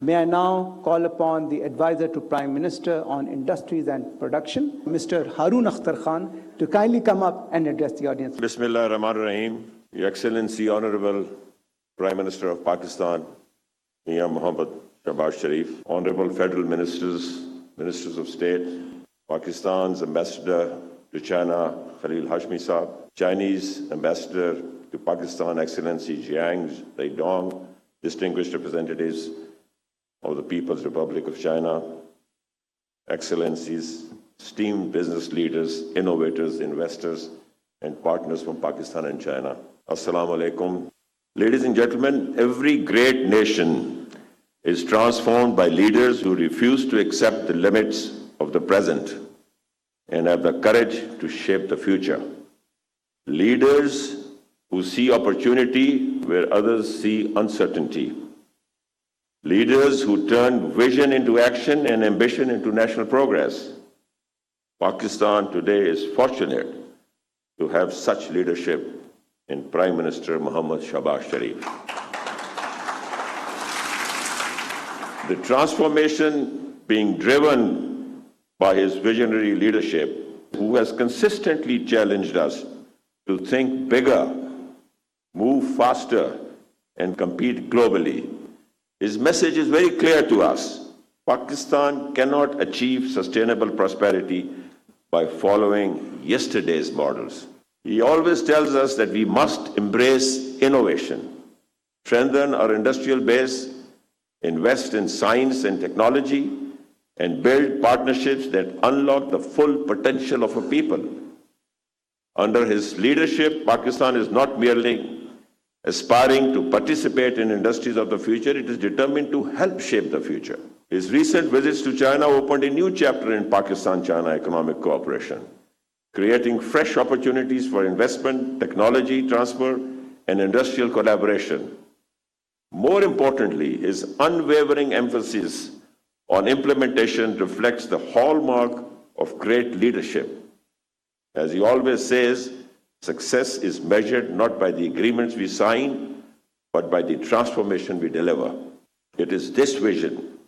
May I now call upon the Advisor to Prime Minister on Industries and Production, Mr. Haroon Akhtar Khan, to kindly come up and address the audience. Bismillah ar-Rahman ar-Rahim. Your Excellency, Honorable Prime Minister of Pakistan, Mian Mohammad Shahbaz Sharif, Honorable Federal Ministers, Ministers of State, Pakistan's Ambassador to China, Khalil Hashmi Saab, Chinese Ambassador to Pakistan, Excellency Jiang Zhaidong, distinguished representatives of the People's Republic of China, Excellencies, esteemed business leaders, innovators, investors, and partners from Pakistan and China. Assalamu alaikum. Ladies and gentlemen, every great nation is transformed by leaders who refuse to accept the limits of the present and have the courage to shape the future. Leaders who see opportunity where others see uncertainty. Leaders who turn vision into action and ambition into national progress. Pakistan today is fortunate to have such leadership in Prime Minister Mohammad Shahbaz Sharif. The transformation being driven by his visionary leadership, who has consistently challenged us to think bigger, move faster, and compete globally. His message is very clear to us. Pakistan cannot achieve sustainable prosperity by following yesterday's models. He always tells us that we must embrace innovation, strengthen our industrial base, invest in science and technology, and build partnerships that unlock the full potential of a people. Under his leadership, Pakistan is not merely aspiring to participate in industries of the future, it is determined to help shape the future. His recent visits to China opened a new chapter in Pakistan-China economic cooperation, creating fresh opportunities for investment, technology transfer, and industrial collaboration. More importantly, his unwavering emphasis on implementation reflects the hallmark of great leadership. As he always says, success is measured not by the agreements we sign, but by the transformation we deliver. It is this vision,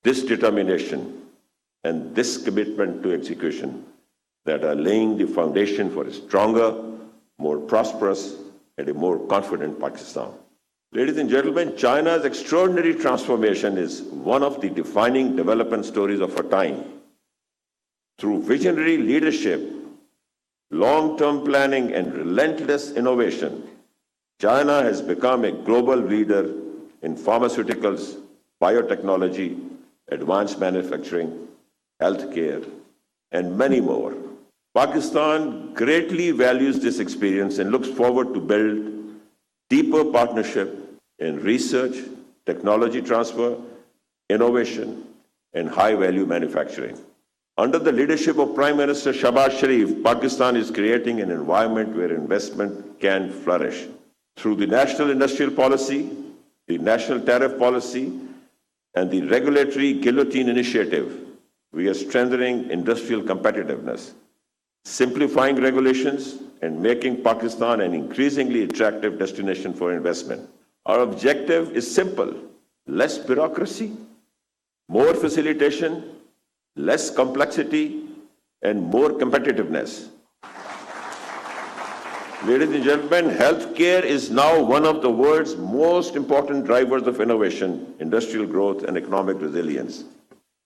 this determination, and this commitment to execution that are laying the foundation for a stronger, more prosperous, and a more confident Pakistan. Ladies and gentlemen, China's extraordinary transformation is one of the defining development stories of our time. Through visionary leadership, long-term planning, and relentless innovation, China has become a global leader in pharmaceuticals, biotechnology, advanced manufacturing, healthcare, and many more. Pakistan greatly values this experience and looks forward to build deeper partnership in research, technology transfer, innovation, and high-value manufacturing. Under the leadership of Prime Minister Shahbaz Sharif, Pakistan is creating an environment where investment can flourish. Through the National Industrial Policy, the National Tariff Policy, and the Regulatory Guillotine Initiative, we are strengthening industrial competitiveness, simplifying regulations, and making Pakistan an increasingly attractive destination for investment. Our objective is simple: less bureaucracy, more facilitation, less complexity, and more competitiveness. Ladies and gentlemen, healthcare is now one of the world's most important drivers of innovation, industrial growth, and economic resilience.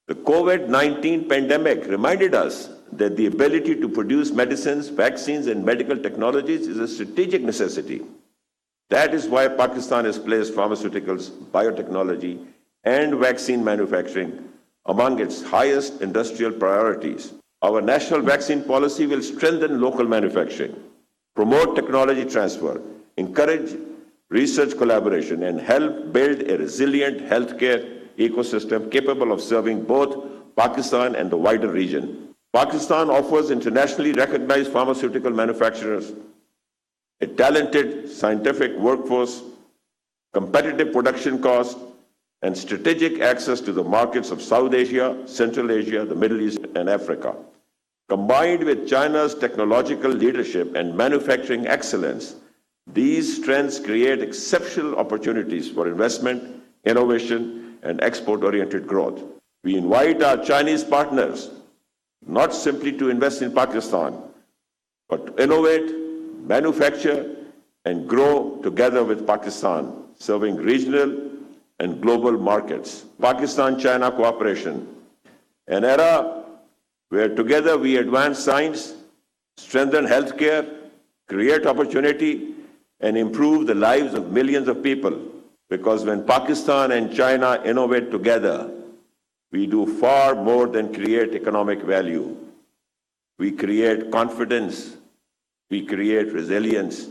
The COVID-19 pandemic reminded us that the ability to produce medicines, vaccines, and medical technologies is a strategic necessity. That is why Pakistan has placed pharmaceuticals, biotechnology, and vaccine manufacturing among its highest industrial priorities. Our national vaccine policy will strengthen local manufacturing, promote technology transfer, encourage research collaboration, and help build a resilient healthcare ecosystem capable of serving both Pakistan and the wider region. Pakistan offers internationally recognized pharmaceutical manufacturers a talented scientific workforce, competitive production costs, and strategic access to the markets of South Asia, Central Asia, the Middle East, and Africa. Combined with China's technological leadership and manufacturing excellence, these strengths create exceptional opportunities for investment, innovation, and export-oriented growth. We invite our Chinese partners not simply to invest in Pakistan, but to innovate, manufacture, and grow together with Pakistan, serving regional and global markets. Pakistan-China cooperation, an era where together we advance science, strengthen healthcare, create opportunity, and improve the lives of millions of people. Because when Pakistan and China innovate together, we do far more than create economic value. We create confidence, we create resilience,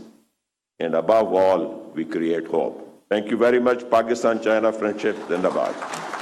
and above all, we create hope. Thank you very much. Pakistan-China friendship, Zindabad.